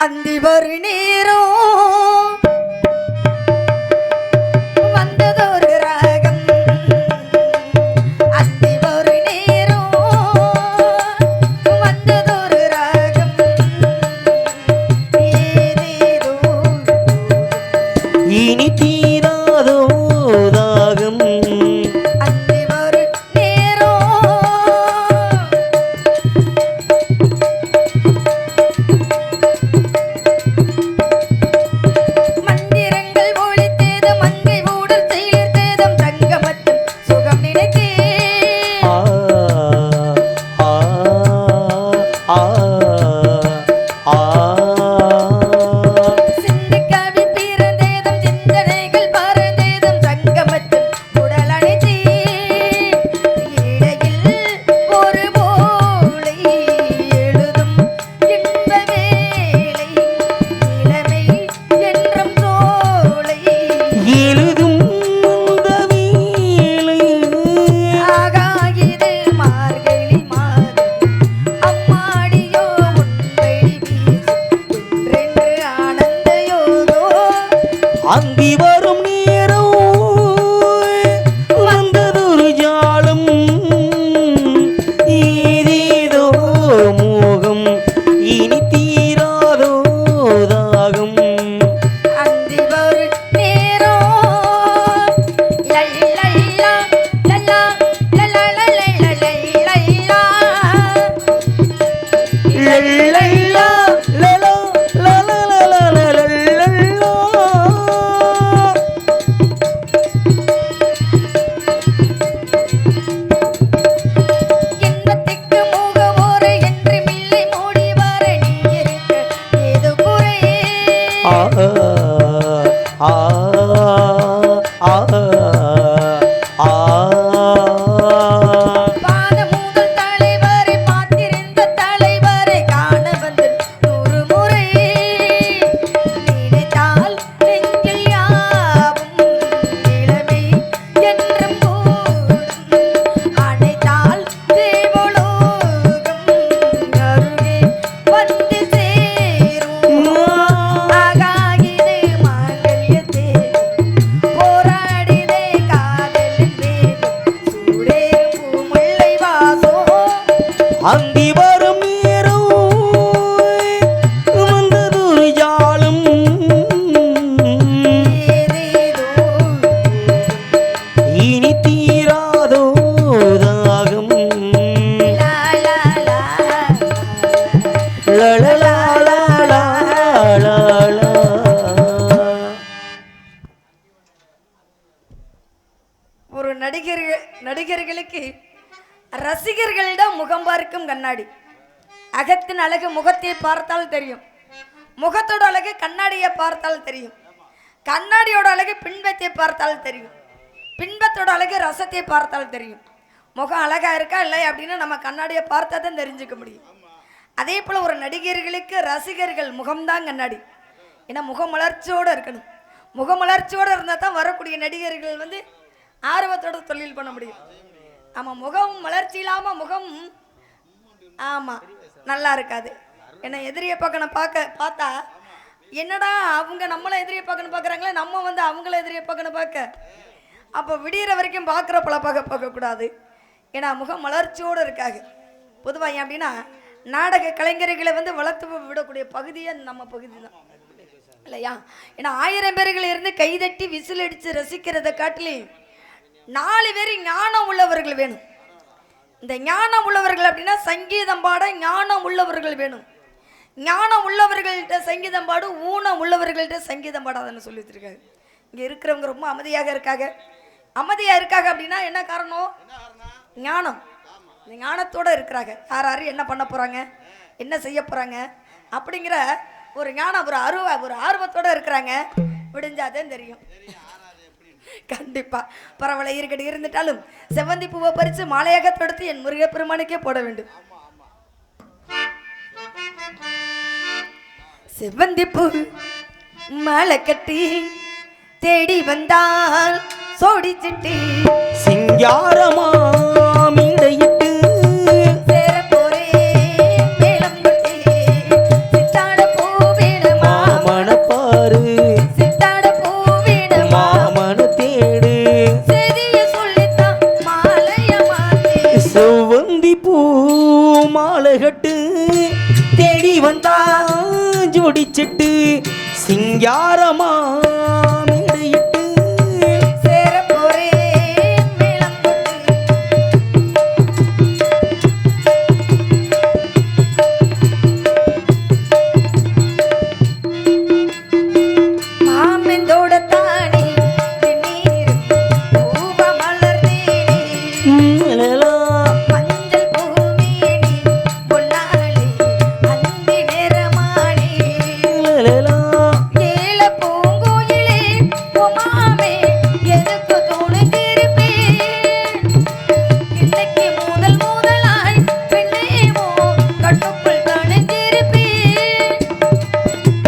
அந்தி ஒரு நேரம் வந்ததொரு ராகம் அந்தி ஒரு நேரம் வந்ததொரு ராகம் ஏதேதோ இனி தீராதோ தாகம் அந்தி ஒரு நேரம் மந்திரங்கள் ஒழித்தேது மங்கை ஊடல் செயலிர்த்தேதும் தங்கமத்தும் சுகம் நினைத்தே ஆ ஆ ஆ ஆ சிந்து கவி பிறந்தேதும் சிந்தனைகள் பறந்தேதும் சங்கமத்தும் உடல் அணைத்தே இடையில் ஒரு போலை எழுதும் இன்ப வேளை இளமை என்றும் தோளை எழுதும் அந்த வேளை ஆகாயிது மார்கழி மாதம் அம்மாடியோ உன்வெளி வீசும் என்றென்று ஆனந்த யோகோ அந்தி வரும் நேரம் வந்ததொரு ஜாலம் ஏதேதோ மோகம் இனி தீராதோ தாகம் அந்தி ஒரு நேரம் லல்லல்லா லல்லா லல்லல்லா லல்லல்லா லலா லலலலலலலலா. இன்பத்துக்கு முகவோரு என்று மில்லை மூடி வர நீ இருக்க ஏதோ குறை ஆ ஆ ஆ ஆ பாத முதல் தலைவரை பார்த்திருந்த தலைவரை காண வந்து 100 முறை நினைத்தால் நெஞ்சில் யாவும் இளமை என்றும் கூடும் அணைத்தால் தேவலோகம் அருகே வந்து சேரும் ஆகாகிதே மாங்கல்யத்தே போராடிதே காதலின் வேகம் சூடேறும் முல்லை வாசம் அந்தி வரும் நேரம் வந்ததொரு ஜாலம் ஏதேதோ இனி தீராதோ தாகம் லா லா லா லலலலலலலலா. ஒரு நடிகர்களுக்கு ரசிகர்களிடம் முகம் பார்க்கும் கண்ணாடி. அகத்தின் அழகு முகத்தை பார்த்தால் தெரியும், முகத்தோட அழகு கண்ணாடியை பார்த்தால் தெரியும், கண்ணாடியோட அழகு பின்பத்தை பார்த்தால் தெரியும், பின்பத்தோட அழகு ரசத்தை பார்த்தால் தெரியும். முகம் அழகா இருக்கா இல்லை அப்படின்னு நம்ம கண்ணாடியை பார்த்தா தான் தெரிஞ்சுக்க முடியும். அதே போல் ஒரு நடிகர்களுக்கு ரசிகர்கள் முகம்தான் கண்ணாடி. ஏன்னா முகமலர்ச்சியோடு இருக்கணும். முகமலர்ச்சியோடு இருந்தால் தான் வரக்கூடிய நடிகர்கள் வந்து ஆர்வத்தோட தொழில் பண்ண முடியும். ஆமாம், முகம் மலர்ச்சி இல்லாமல் முகம் ஆமாம் நல்லா இருக்காது. ஏன்னா எதிரியை பார்த்தா என்னடா அவங்க நம்மளை எதிரியை பார்க்குறாங்களே, நம்ம வந்து அவங்கள எதிரியை பார்க்க அப்போ விடிகிற வரைக்கும் பார்க்குற பார்க்கக்கூடாது. ஏன்னா முகம் மலர்ச்சியோடு இருக்காங்க. பொதுவாக ஏன் அப்படின்னா நாடக கலைஞர்களை வந்து வளர்த்து விடக்கூடிய பகுதியே நம்ம பகுதி தான் இல்லையா. ஏன்னா 1000 பேர்கள் இருந்து கைதட்டி விசில் அடித்து ரசிக்கிறத காட்டிலையும் 4 பேர் ஞானம் உள்ளவர்கள் வேணும். இந்த ஞானம் உள்ளவர்கள் அப்படின்னா சங்கீதம் பாட ஞானம் உள்ளவர்கள் வேணும். ஞானம் உள்ளவர்கள்ட்ட சங்கீதம் பாடு, ஊனம் உள்ளவர்கள்ட்ட சங்கீதம் பாடாதுன்னு சொல்லி வச்சிருக்காங்க. இங்கே இருக்கிறவங்க ரொம்ப அமைதியாக இருக்காங்க. அமைதியாக இருக்காங்க அப்படின்னா என்ன காரணம்? ஞானம். இந்த ஞானத்தோடு இருக்கிறாங்க. யார் என்ன பண்ண போகிறாங்க, என்ன செய்ய போகிறாங்க அப்படிங்கிற ஒரு ஞானம், ஒரு ஆர்வத்தோடு இருக்கிறாங்க. விடிஞ்சாதான் தெரியும். கண்டிப்பா பரவலை இருக்கட்டு இருந்துட்டாலும் செவ்வந்தி பூவை பறித்து மாலையாக தொடுத்து என் முருகப்பெருமானுக்கே போட வேண்டும். செவ்வந்தி பூ மாலை கட்டி தேடி வந்தால் சோடி சிட்டி சிங்காரமா மீடையிட்டு சேர போரே மேளம் கொட்டி சித்தாட பூவே குளிச்சிட்டு சிங்காரமா மேடையிட்டு சேர போறேன் மேளம் கொட்டு. மாமெந்தோட தானே வெந்நீர் பூவ மலர்ந்தேனே. லலலா, மஞ்சள் பூமேனி பொன்னாளே அந்தி நேரமானே. லலலா, ஏல பூங்குயிலே உமாமே எதுக்கு துணிந்திருப்பேன். இன்னைக்கு முதல் முதலாய் பெண்ணேமோ கட்டுக்குள் தணிந்திருப்பேன்.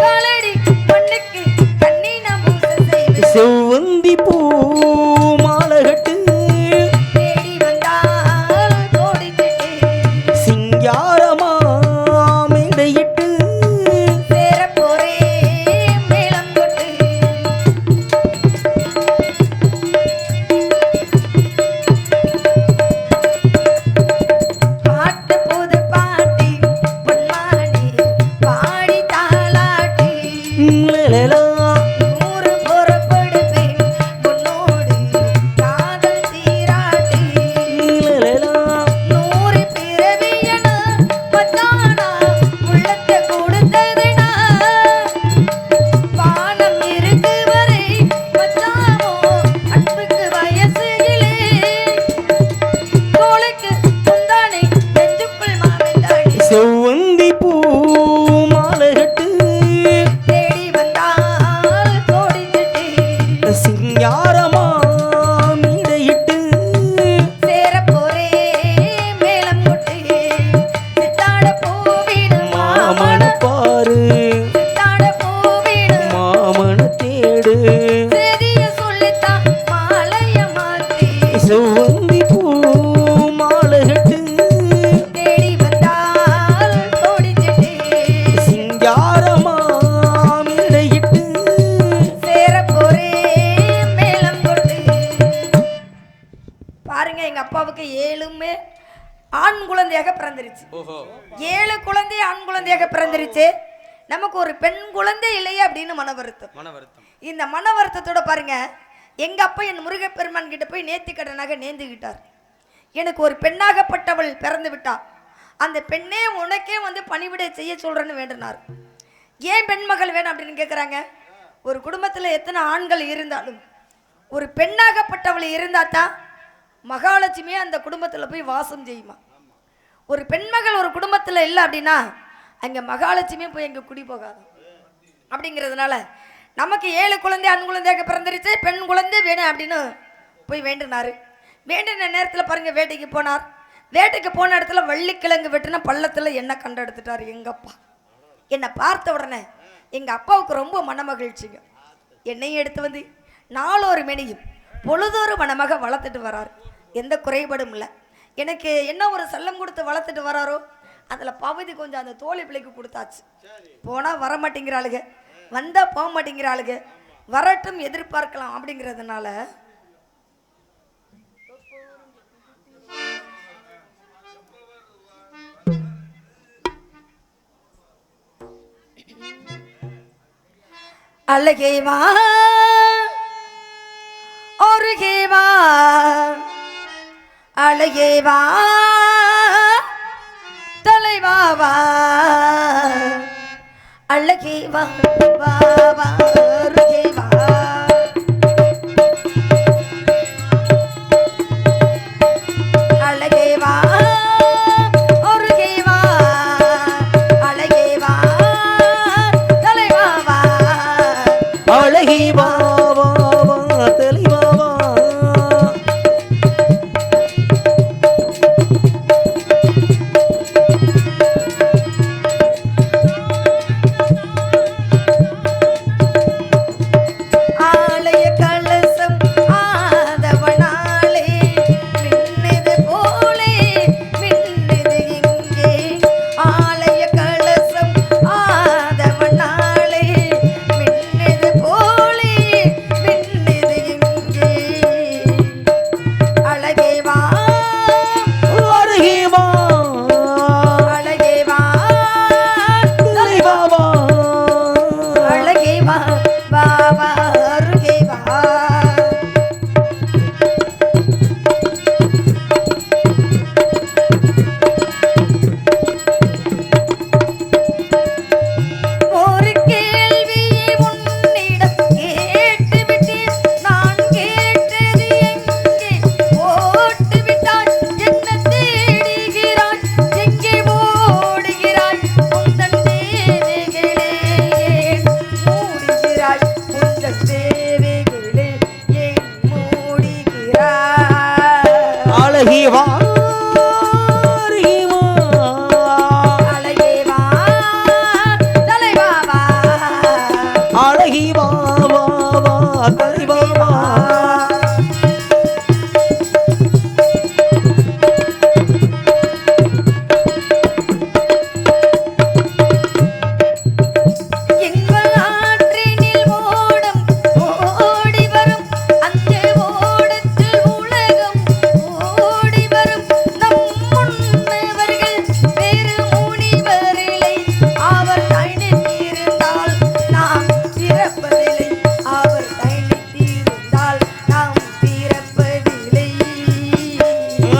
காலடி மண்ணுக்கு கண்ணின பூசை செய்வேன். செவ்வந்தி பூ மாலகட்டு தேடி வந்தால் தோடிச்சிட்டு சிங்காரமா மேடையிட்டு சேர போறேன் மேளம் கொட்டு. பாட்டு புது பாட்டி பொன்மாடி பாடி தாளாட்டி. லலலா, நூறு புறப்படுவேன் பொன்னோடு காதல் சீராட்டி. லலலா, நூறு பிறவியன மச்சானா உள்ளத்தை கொடுத்ததுனா. வானம் இருக்கு வரை மச்சாமோ அன்புக்கு வயசு இல்லை. தோளுக்கு முந்தானை நெஞ்சுக்குள் மாமெந்தாடி. செவ்வந்தி பூ மாலகட்டு தேடி வந்தால் தோடிச்சிட்டு சிங்காரமா மேடையிட்டு சேர போறேன் மேளம் கொட்டு. சித்தாட பூவிடு மாமன மாமன பாரு சித்தாட பூவிடு மாமன தேடு செய்திய சொல்லித்தான் மாலைய மாத்தி. செவ்வந்தி பூ மாலகட்டு தேடி வந்தால் தோடிச்சிட்டு சிங்காரமா மேடையிட்டு சேர போறேன் மேளம் கொட்டு. பாருங்க எங்க அப்பாவுக்கு 7மே ஆண் குழந்தையாக பிறந்துருச்சு. 7 குழந்தை ஆண் குழந்தையாக பிறந்துருச்சு. நமக்கு ஒரு பெண் குழந்தை இல்லையே அப்படின்னு மன வருத்தம். இந்த மன வருத்தத்தோட பாருங்க எங்க அப்பா என் முருகப்பெருமான் கிட்ட போய் நேர்த்திக்கடனாக நேர்ந்துகிட்டார். எனக்கு ஒரு பெண்ணாகப்பட்டவள் பிறந்து விட்டா, அந்த பெண்ணே உனக்கே வந்து பணிவிடை செய்ய சொல்றேன்னு வேண்டினார். ஏன் பெண்மகள் வேணும் அப்படின்னு கேட்குறாங்க. ஒரு குடும்பத்தில் எத்தனை ஆண்கள் இருந்தாலும் ஒரு பெண்ணாகப்பட்டவள் இருந்தால் தான் மகாலட்சுமியே அந்த குடும்பத்தில் போய் வாசம் செய்யுமா. ஒரு பெண்மகள் ஒரு குடும்பத்தில் இல்லை அப்படின்னா அங்கே மகாலட்சுமியும் போய் எங்கே குடி போகாது. அப்படிங்கிறதுனால நமக்கு 7 குழந்தை ஆண் குழந்தையாக பிறந்துருச்சு, பெண் குழந்தை வேணும் அப்படின்னு போய் வேண்டினார். வேண்டின நேரத்தில் பாருங்க வேட்டைக்கு போனார். வேட்டைக்கு போன இடத்துல வள்ளிக்கிழங்கு வெட்டின பள்ளத்தில் என்ன கண்டெடுத்துட்டார் எங்கள் அப்பா. என்னை பார்த்த உடனே எங்கள் அப்பாவுக்கு ரொம்ப மனமகிழ்ச்சிங்க. என்னையும் எடுத்து வந்து நாளொரு மெனியும் பொழுதொரு மனமாக வளர்த்துட்டு வராரு. எந்த குறைபாடும் இல்லை. எனக்கு என்ன ஒரு செல்லம் கொடுத்து வளர்த்துட்டு வராரோ அதில் பகுதி கொஞ்சம் அந்த தோழி பிள்ளைக்கு கொடுத்தாச்சு. போனால் வர மாட்டேங்கிறாளுங்க, வந்தால் போக மாட்டேங்கிறாளுங்க, வரட்டும் எதிர்பார்க்கலாம் அப்படிங்கிறதுனால அழகே வா ஒருகே வா அழகே வா தலைவா வா அழகே வா வா வா ஒருகே வா அழகே வா ஒருகே வா அழகே வா தலைவா வா அழகி வா வா வா தெளிவா வா அழகி வாருகி வா அழகே வா தலைவா வா அழகி வா வா வா தலைவா வா எங்கள் ஆற்றினில் ஓடும் ஓடி வரும் அந்த ஓடத்தில் உலகம் ஓடி வரும் நம் முன்னவர்கள் வேறு முனிவரில்லை அவர் தனித்திருந்தால் நாம் பிறப்பதில்லை அவர் தனித்திருந்தால் நாம் பிறப்பதில்லை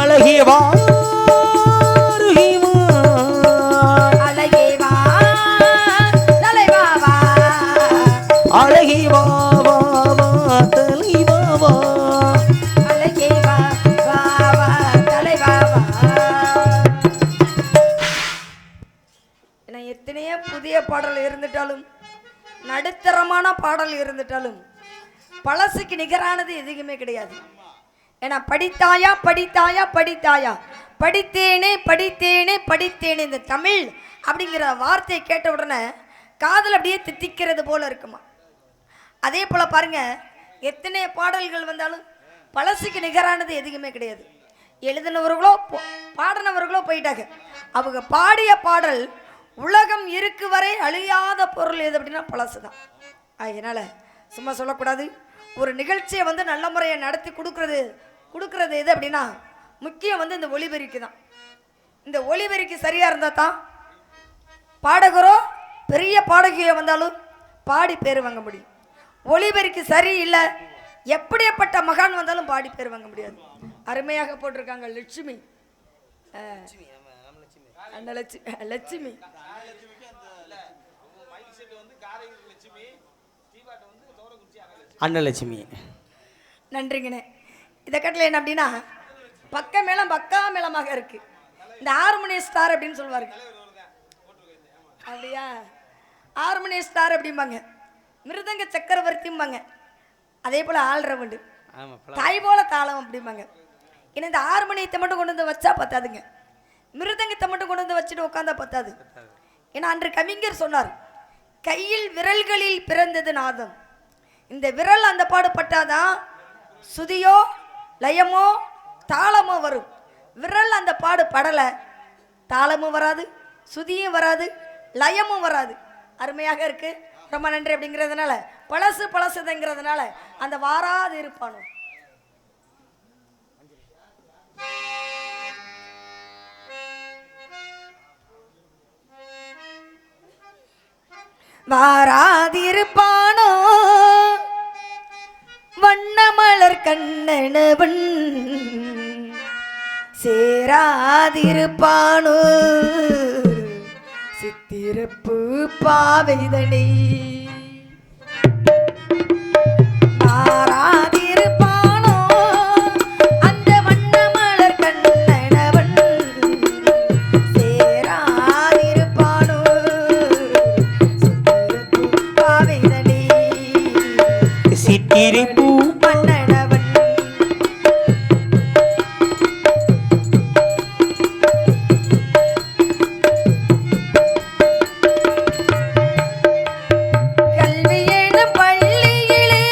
அழகி வாருகி வா அழகே வா தலைவா வா அழகி வா வா வா தலைவா வா அழகே வா வா வா தலைவா வா ஏன்னா எத்தனையோ புதிய பாடல் இருந்துட்டாலும் நடுத்தரமான பாடல் இருந்துட்டாலும் பழசுக்கு நிகரானது எதுவுமே கிடையாது. ஏன்னா படித்தாயா படித்தாயா படித்தாயா படித்தேனே படித்தேனே படித்தேனே இந்த தமிழ் அப்படிங்கிற வார்த்தையை கேட்ட உடனே காதல் அப்படியே தித்திக்கிறது போல இருக்குமா. அதே போல பாருங்க எத்தனை பாடல்கள் வந்தாலும் பழசுக்கு நிகரானது எதுவுமே கிடையாது. எழுதினவர்களோ பாடினவர்களோ போயிட்டாங்க. அவங்க பாடிய பாடல் உலகம் இருக்கு வரை அழியாத பொருள் எது அப்படின்னா பழசு தான். அதனால சும்மா சொல்லக்கூடாது. ஒரு நிகழ்ச்சியை வந்து நல்ல முறையை நடத்தி கொடுக்கறது எது அப்படின்னா முக்கியம் வந்து இந்த ஒலிபெருக்கி தான். இந்த ஒலிபெருக்கி சரியாக இருந்தால் தான் பாடகரோ பெரிய பாடகியோ வந்தாலும் பாடி பேர் வாங்க முடியும். ஒலிபெருக்கி சரி இல்லை எப்படிப்பட்ட மகான் வந்தாலும் பாடி பேர் வாங்க முடியாது. அருமையாக போட்டிருக்காங்க லட்சுமி லட்சுமி அன்னலட்சுமி. நன்றிங்கண்ணே. இதை கட்டில் என்ன அப்படின்னா பக்க மேளம் பக்கா மேளமாக இருக்கு. இந்த ஹார்மோனிய ஸ்டார் அப்படின்னு சொல்லுவாரு. அப்படியா ஹார்மோனிய ஸ்டார் அப்படிம்பாங்க. மிருதங்க சக்கரவர்த்திம்பாங்க. அதே போல் ஆல்ரவுண்டு தாய் போல தாளம் அப்படிம்பாங்க. ஏன்னா இந்த ஹார்மோனியத்தை மட்டும் கொண்டு வந்து வச்சா பத்தாதுங்க. மிருதங்கத்தை மட்டும் கொண்டு வந்து வச்சுட்டு உட்காந்தா பத்தாது. ஏன்னா அன்று கவிஞர் சொன்னார் கையில் விரல்களில் பிறந்தது நாதம். இந்த விரல் அந்த பாடுபட்டாதான் சுதியோ லயமோ தாளமோ வரும். விரல் அந்த பாடு படலை தாளமும் வராது சுதியும் வராது லயமும் வராது. அருமையாக இருக்கு. ரொம்ப நன்றி. அப்படிங்கிறதுனால பழசுங்கிறதுனால அந்த வாராது இருப்பானோ. வாராதிருப்பானோ வண்ணமலர் கண்ணனவன் சேராதிருப்பானோ சித்திரப்பு பாவைதனை. வாராதிருப்பானோ அந்த வண்ணமலர் கண்ணனவன் சேராதிருப்பானோ சித்திரப்பு பாவைதனை சித்திரிப்பு மன்னனவன். கல்வி எனும் பள்ளியிலே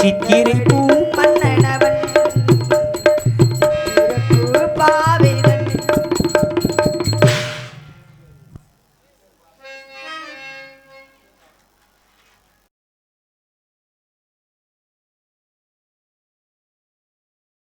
சித்திரை பூ